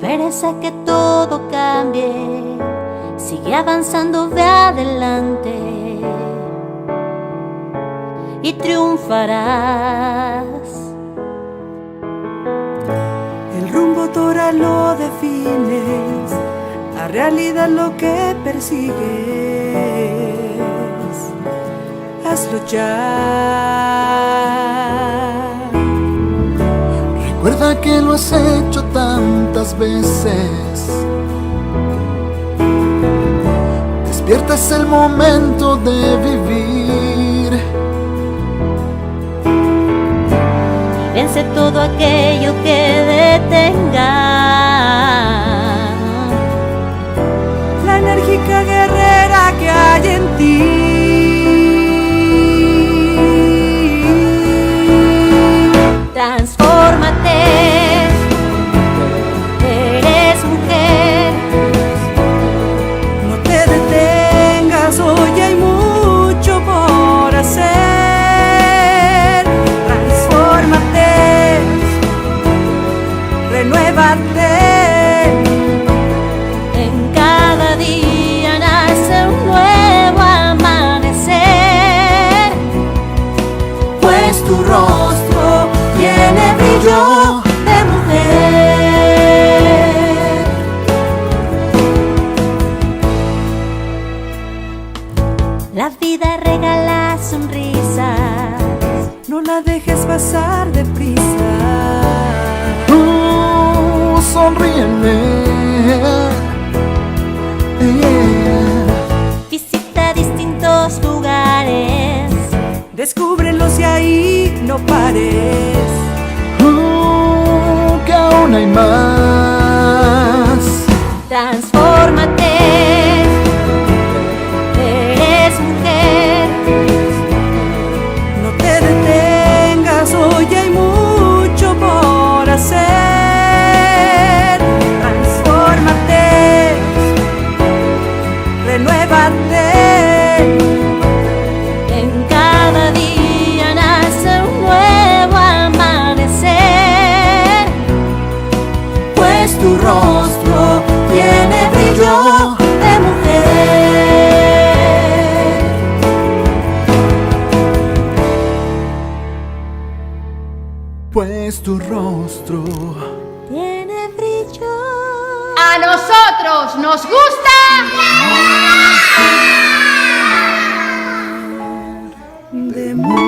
esperes a que todo cambie, sigue avanzando, ve adelante y triunfarás. El rumbo tú ahora lo defines, la realidad lo que persigues. Hazlo ya. Recuerda que lo has hecho tantas veces. Despierta, es el momento de vivir. Vence todo aquello que detenga La enérgica guerrera que hay en ti. Transfórmate, eres mujer. No te detengas, hoy hay mucho por hacer. Transfórmate, renuévate. En cada día nace un nuevo amanecer, Pues tu rostro Tiene brillo de mujer. la vida regala sonrisas. No la dejes pasar deprisa. sonríeme. Visita distintos lugares, Descúbrelos y ahí no pares. Que aún hay más. transfórmate, eres mujer. No te detengas, hoy hay mucho por hacer. Transfórmate, renuévate. En cada día nace un nuevo amanecer, Pues tu rostro Tiene brillo de mujer. Pues tu rostro tiene brillo. A nosotros nos gusta De mujer.